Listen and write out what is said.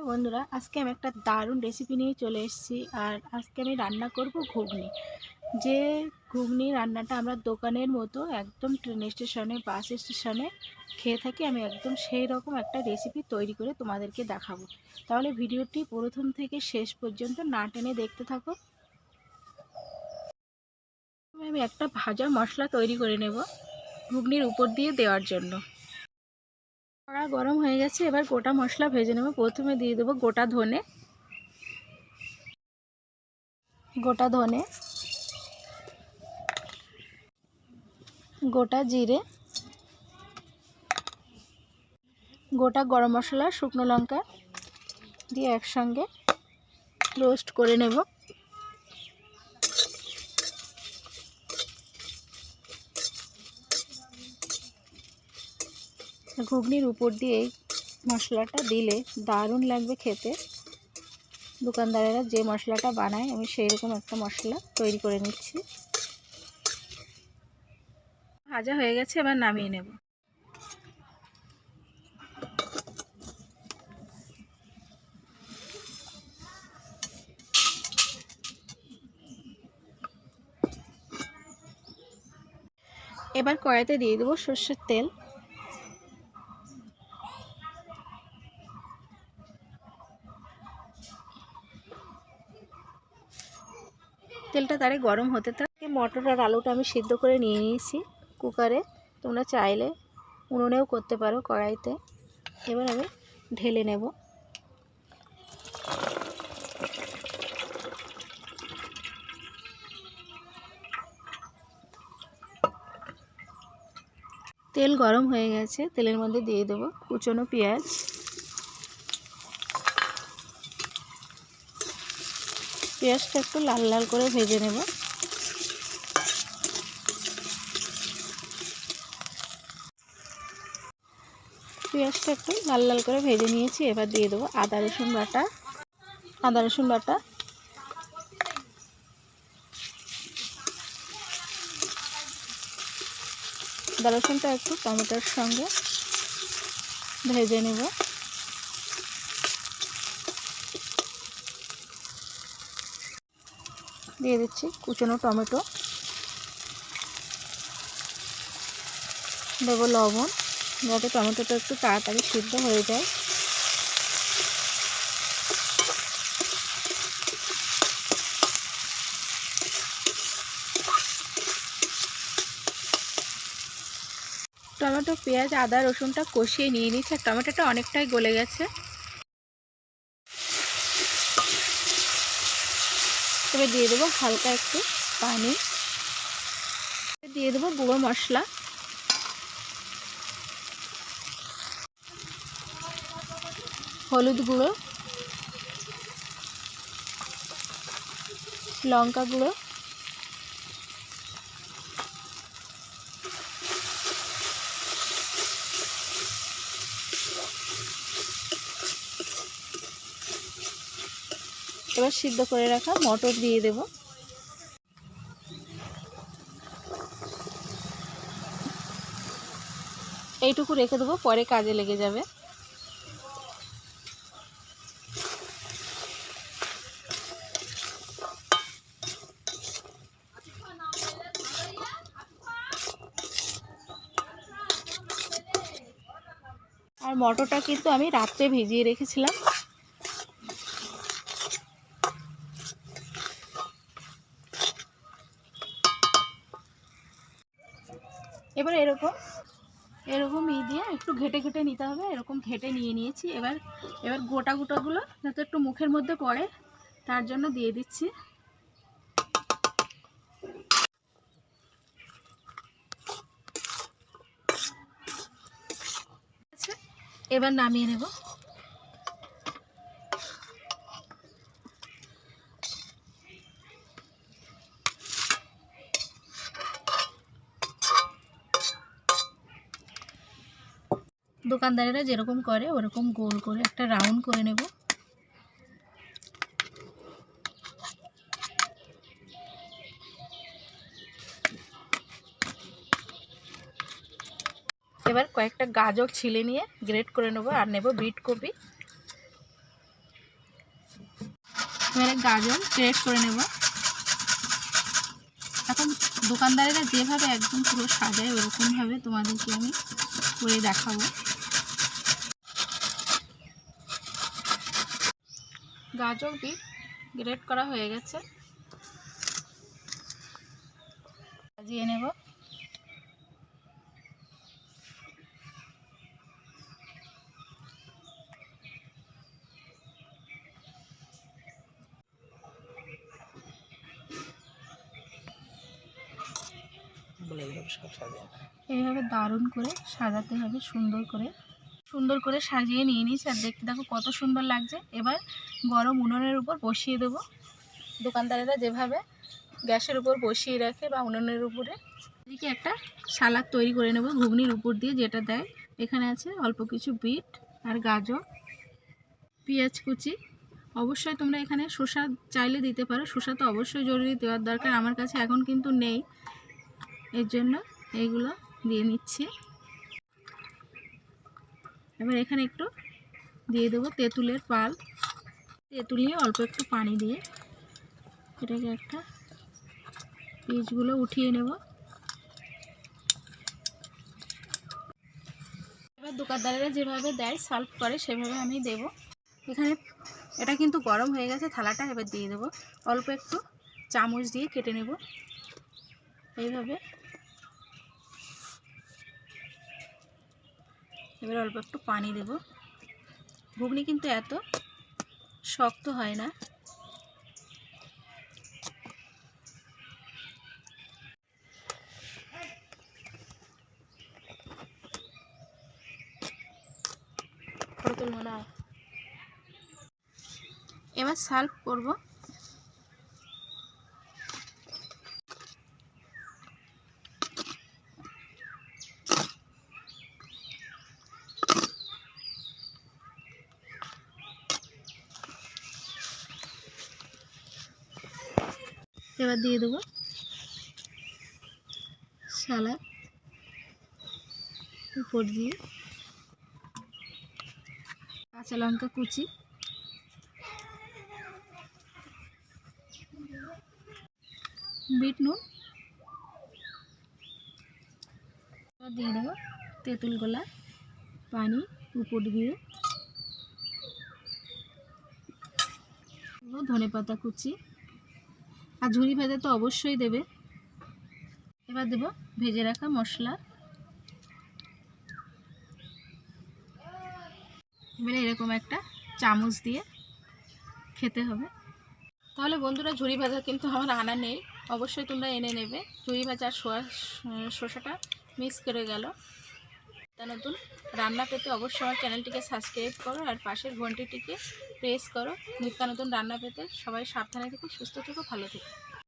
Hello বন্ধুরা, আজকে আমি একটা দারুণ রেসিপি নিয়ে চলে এসেছি। আর আজকে আমি রান্না করব ঘুগনি। যে ঘুগনি রান্নাটা আমরা দোকানের মতো একদম ট্রেন স্টেশনে, বাস স্টেশনে খেয়ে থাকি, আমি একদম সেই রকম একটা রেসিপি তৈরি করে তোমাদেরকে দেখাবো। তাহলে ভিডিওটি প্রথম থেকে শেষ পর্যন্ত না টেনে দেখতে থাকো। আমি একটা ভাজা মশলা তৈরি করে নেব ঘুগনির উপর দিয়ে দেওয়ার জন্য। কড়া গরম হয়ে গেছে, এবার গোটা মশলা ভেজে নেব। প্রথমে দিয়ে দেবো গোটা ধনে, গোটা জিরে, গোটা গরম মশলা, শুকনো লঙ্কা দিয়ে একসঙ্গে রোস্ট করে নেব। ঘুগনির উপর দিয়ে এই মশলাটা দিলে দারুণ লাগবে খেতে। দোকানদারেরা যে মশলাটা বানায়, আমি সেই রকম একটা মশলা তৈরি করে নিচ্ছি। ভাজা হয়ে গেছে, এবার নামিয়ে নেব। এবার কড়াইতে দিয়ে দেবো সর্ষের তেল। তেলটা তারে গরম হতে থাকে। মটর আর আলুটা আমি সিদ্ধ করে নিয়ে নিয়েছি কুকারে। তোমরা চাইলে উনুনেও করতে পারো, কড়াইতে। এবার আমি ঢেলে নেব। তেল গরম হয়ে গেছে, তেলের মধ্যে দিয়ে দেবো কুচনো পেঁয়াজ। পেঁয়াজটা একটু লাল লাল করে ভেজে নেব। পেঁয়াজটা একটু লাল লাল করে ভেজে নিয়েছি। এবার দিয়ে দেবো আদা রসুন বাটা। আদা রসুনটা একটু টমেটোর সঙ্গে ভেজে নেব। দিয়ে দিচ্ছি কুচনো টমেটো, দেবো লবণ, যাতে টমেটোটা একটু তাড়াতাড়ি সিদ্ধ হয়ে যায়। টমেটো, পেঁয়াজ, আদা রসুনটা কষিয়ে নিয়ে নিচ্ছি। আর টমেটোটা অনেকটাই গলে গেছে। তবে দিয়ে দেবো হালকা একটু পানি, দিয়ে দেবো গুঁড়ো মশলা, হলুদ গুঁড়ো, লঙ্কা গুঁড়ো, এবার সিদ্ধ করে রাখা মটর দিয়ে দেব। এইটুকু রেখে দেবো, পরে কাজে লেগে যাবে। আর মটরটা কিন্তু আমি রাত্রে ভিজিয়ে রেখেছিলাম। এবার এরকম দিয়ে একটু ঘেটে নিতে হবে। এরকম ঘেটে নিয়ে নিয়েছি। এবার গোটাগুলো যাতে একটু মুখের মধ্যে পড়ে, তার জন্য দিয়ে দিচ্ছি। এবার নামিয়ে নেব। দোকানদারেরা যেরকম করে ওরকম গোল করে একটা রাউন্ড করে নেব। এবার কয়েকটা গাজর ছিলে নিয়ে গ্রেট করে নেব। আর নেব বিট কপি। এবারে গাজর গ্রেট করে নেব। এখন দোকানদারেরা যেভাবে একদম পুরো সাজায় ওরকমভাবে তোমাদেরকে আমি করে দেখাবো। গাজর বিট গ্রেট করা হয়ে গেছে, সাজিয়ে নেব। এইভাবে দারুণ করে সাজাতে হবে, সুন্দর করে সাজিয়ে নিয়ে নিয়েছি। আর দেখতে দেখো কত সুন্দর লাগছে। এবার গরম উনুনের উপর বসিয়ে দেব। দোকানদারেরা যেভাবে গ্যাসের উপর বসিয়ে রাখে বা উনুনের উপরে, এদিকে একটা সালাদ তৈরি করে নেব ঘুগনির উপর দিয়ে, যেটা দেয়। এখানে আছে অল্প কিছু বিট আর গাজর, পেঁয়াজ কুচি। অবশ্যই তোমরা এখানে শসা চাইলে দিতে পারো, শসা তো অবশ্যই জরুরি দেওয়ার দরকার। আমার কাছে এখন কিন্তু নেই, এর জন্য এইগুলো দিয়ে নিচ্ছি। এবার এখানে একটু দিয়ে দেবো তেঁতুলের পাল। তেঁতুল নিয়ে অল্প একটু পানি দিয়ে এটাকে একটা পিসগুলো উঠিয়ে নেব। এবার দোকানদারেরা যেভাবে দেয় সার্ভ করে সেভাবে আমি দেব। এখানে এটা কিন্তু গরম হয়ে গেছে থালাটা, এবার দিয়ে দেবো। অল্প একটু চামচ দিয়ে কেটে নেব এইভাবে। এবার অল্প একটু পানি দেব। ঘুগনি কিন্তু এত শক্ত হয় না। এবার সার্ভ করব। এবার দিয়ে দেবো সালাদ উপর দিয়ে, কাঁচা লঙ্কা কুচি, বিট নুন, দিয়ে দেবো তেঁতুল গোলা পানি উপর দিয়ে, ধনেপাতা কুচি, আর ঝুরি ভাজা তো অবশ্যই দেবে। এবার দেব ভেজে রাখা মশলা। এবারে এরকম একটা চামচ দিয়ে খেতে হবে। তাহলে বন্ধুরা, ঝুরি ভাজা কিন্তু আমার আনা নেই, অবশ্যই তোমরা এনে নেবে। ঝুরি ভাজা আর শসাটা মিক্স করে গেল। তা নতুন রান্না পেতে অবশ্যই আমার চ্যানেলটিকে সাবস্ক্রাইব করো আর পাশের ঘন্টিটিকে প্রেস করো নিত্য নতুন রান্না পেতে। সবাই সাবধানে থেকো, সুস্থ থেকো, ভালো থেকো।